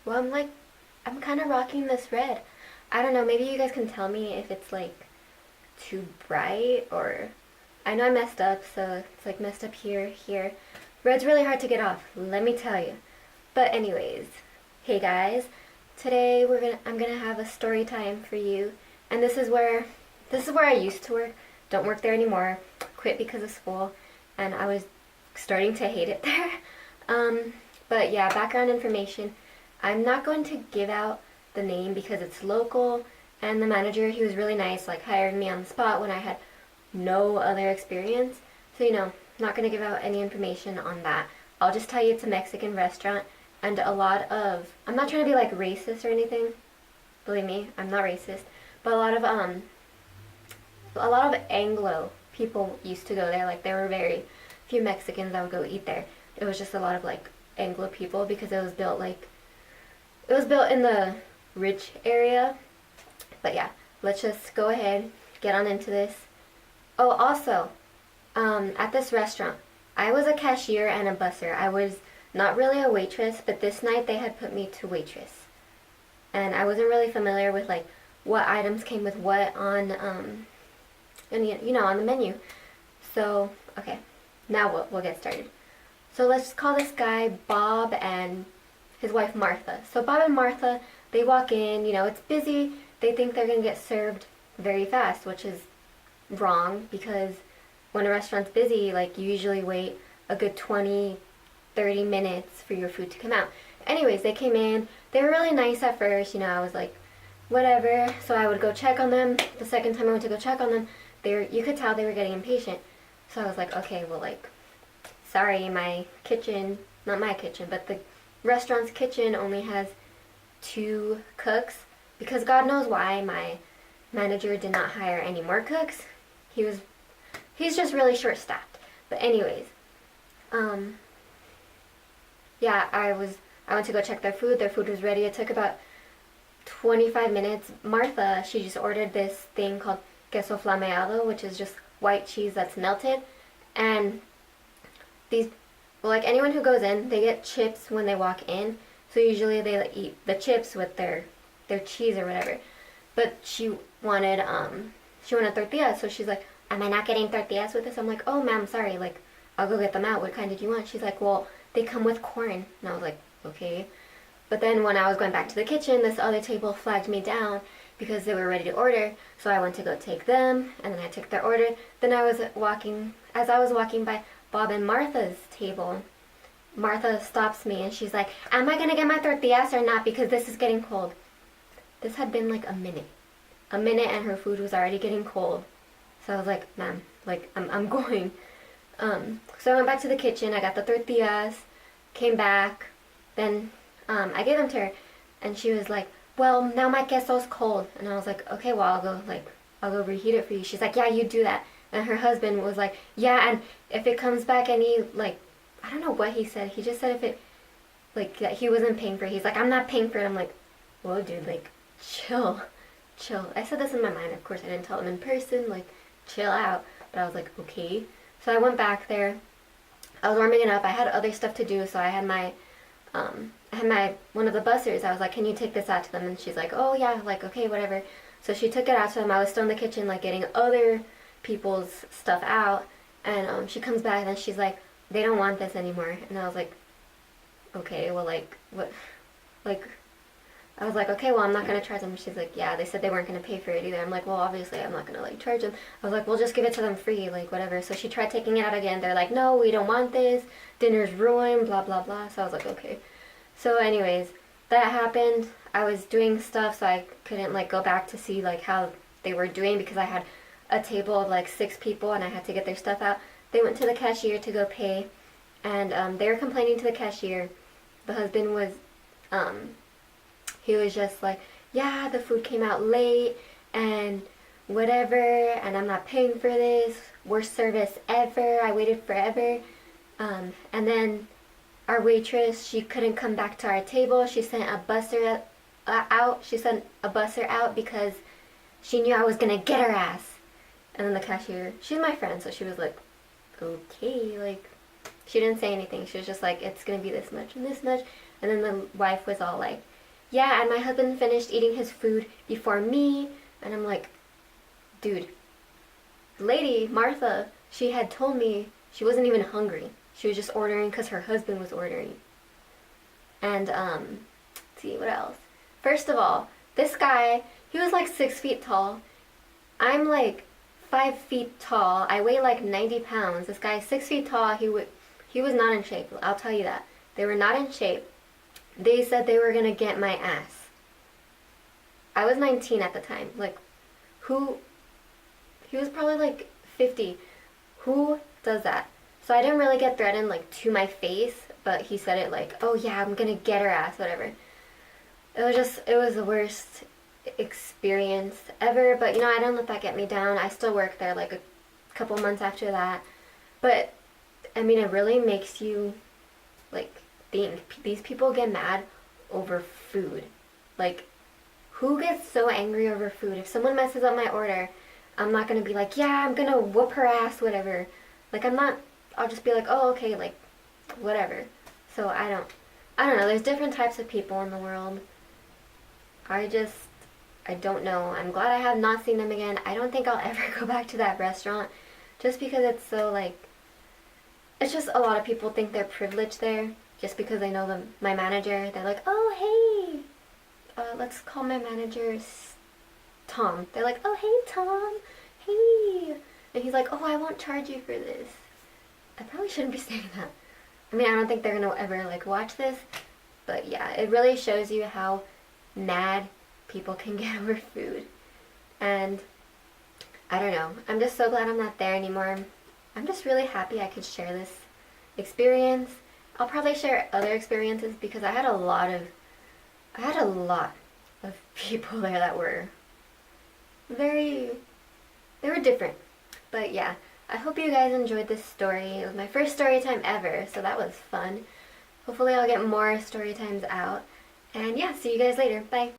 Well, I'm kind of rocking this red. I don't know, maybe you guys can tell me if it's like too bright or... I know I messed up, so it's like messed up here, here. Red's really hard to get off, let me tell you. But anyways, hey guys, today I'm gonna have a story time for you, and this is where I used to work. Don't work there anymore. Quit because of school, and I was starting to hate it there. But yeah, background information. I'm not going to give out the name because it's local, and the manager, he was really nice, like hired me on the spot when I had no other experience. So, not going to give out any information on that. I'll just tell you it's a Mexican restaurant, and I'm not trying to be like racist or anything. Believe me, I'm not racist. But a lot of Anglo people used to go there. Like, there were very few Mexicans that would go eat there. It was just a lot of like Anglo people because it was built in the rich area. But yeah, let's just go ahead, get on into this. Oh, also, at this restaurant, I was a cashier and a busser. I was not really a waitress, but this night they had put me to waitress. And I wasn't really familiar with like what items came with what on, on the menu. So, okay, now we'll get started. So let's call this guy Bob and his wife Martha. So Bob and Martha, they walk in, it's busy. They think they're going to get served very fast, which is wrong because when a restaurant's busy, like you usually wait a good 20, 30 minutes for your food to come out. Anyways, they came in. They were really nice at first. I was like, whatever. So I would go check on them. The second time I went to go check on them, you could tell they were getting impatient. So I was like, okay, well, like, sorry, my kitchen, not my kitchen, but the restaurant's kitchen only has 2 cooks because God knows why my manager did not hire any more cooks. He's just really short-staffed. But anyways, yeah, I went to go check their food. Their food was ready. It took about 25 minutes. Martha, she just ordered this thing called queso flameado, which is just white cheese that's melted. And like anyone who goes in, they get chips when they walk in. So usually they like, eat the chips with their cheese or whatever. But she wanted tortillas, so she's like, am I not getting tortillas with this? I'm like, oh ma'am, sorry, like, I'll go get them out. What kind did you want? She's like, well, they come with corn. And I was like, okay. But then when I was going back to the kitchen, this other table flagged me down because they were ready to order. So I went to go take them, and then I took their order. Then as I was walking by Bob and Martha's table, Martha stops me and she's like, am I gonna get my tortillas or not because this is getting cold? This had been like a minute and her food was already getting cold. So I was like, ma'am, like, I'm going. So I went back to the kitchen, I got the tortillas, came back, then I gave them to her, and she was like, well, now my queso's cold. And I was like, okay, well, I'll go reheat it for you. She's like, yeah, you do that. And her husband was like, yeah, and if it comes back any, like, I don't know what he said. He just said if it, like, that he wasn't paying for it. He's like, I'm not paying for it. I'm like, whoa, dude, like, chill. I said this in my mind. Of course, I didn't tell him in person, like, chill out. But I was like, okay. So I went back there. I was warming it up. I had other stuff to do, so I had one of the bussers. I was like, can you take this out to them? And she's like, oh yeah, like, okay, whatever. So she took it out to them. I was still in the kitchen, like, getting other people's stuff out. And she comes back and she's like, they don't want this anymore. And I was like, okay, well, like, what, like, I was like, okay, well, I'm not going to charge them. She's like, yeah, they said they weren't going to pay for it either. I'm like, well, obviously I'm not going to, like, charge them. I was like, we'll just give it to them free, like, whatever. So she tried taking it out again. They're like, no, we don't want this. Dinner's ruined, blah, blah, blah. So I was like, okay. So anyways, that happened. I was doing stuff, so I couldn't, like, go back to see, like, how they were doing because I had a table of, like, 6 people and I had to get their stuff out. They went to the cashier to go pay, and they were complaining to the cashier. The husband was, he was just like, yeah, the food came out late, and whatever, and I'm not paying for this, worst service ever, I waited forever. And then our waitress, she couldn't come back to our table. She sent a busser out because she knew I was gonna get her ass. And then the cashier, she's my friend, so she was like, okay, like, she didn't say anything. She was just like, it's gonna be this much and this much. And then the wife was all like, yeah, and my husband finished eating his food before me. And I'm like, dude, lady, Martha, she had told me she wasn't even hungry. She was just ordering because her husband was ordering. And, let's see, what else? First of all, this guy, he was like 6 feet tall. I'm like 5 feet tall. I weigh like 90 pounds. This guy's 6 feet tall. He was not in shape. I'll tell you that. They were not in shape. They said they were gonna get my ass. I was 19 at the time. Like, who? He was probably like 50. Who does that? So I didn't really get threatened like to my face, but he said it like, oh yeah, I'm gonna get her ass, whatever. It was the worst experience ever, but you know, I didn't let that get me down. I still worked there like a couple months after that. But, I mean, it really makes you, like, think. These people get mad over food. Like, who gets so angry over food? If someone messes up my order, I'm not gonna be like, yeah, I'm gonna whoop her ass, whatever. Like, I'll just be like, oh, okay, like, whatever. So I don't know, there's different types of people in the world. I don't know. I'm glad I have not seen them again. I don't think I'll ever go back to that restaurant just because it's so, like, it's just a lot of people think they're privileged there just because they know my manager. They're like, oh, hey, let's call my manager Tom. They're like, oh, hey, Tom, hey. And he's like, oh, I won't charge you for this. I probably shouldn't be saying that. I mean, I don't think they're going to ever, like, watch this. But, yeah, it really shows you how mad people can get over food. And I don't know. I'm just so glad I'm not there anymore. I'm just really happy I could share this experience. I'll probably share other experiences because I had a lot of people there that were they were different. But yeah, I hope you guys enjoyed this story. It was my first story time ever, so that was fun. Hopefully I'll get more story times out. And yeah, see you guys later. Bye.